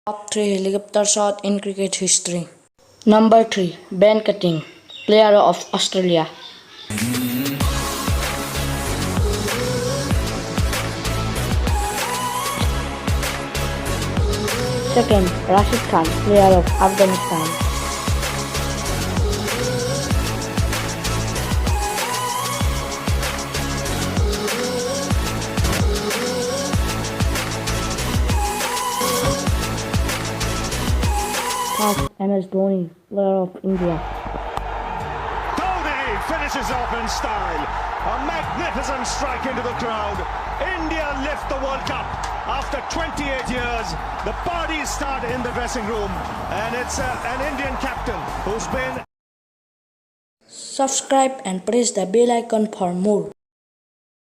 Top 3 helicopter shot in cricket history. Number 3. Ben Keating, player of Australia. Second, Rashid Khan, player of Afghanistan. Third, MS Dhoni, player of India. Dhoni finishes off in style. A magnificent strike into the crowd. India lift the World Cup. After 28 years, the parties start in the dressing room. And it's an Indian captain who's been... Subscribe and press the bell icon for more.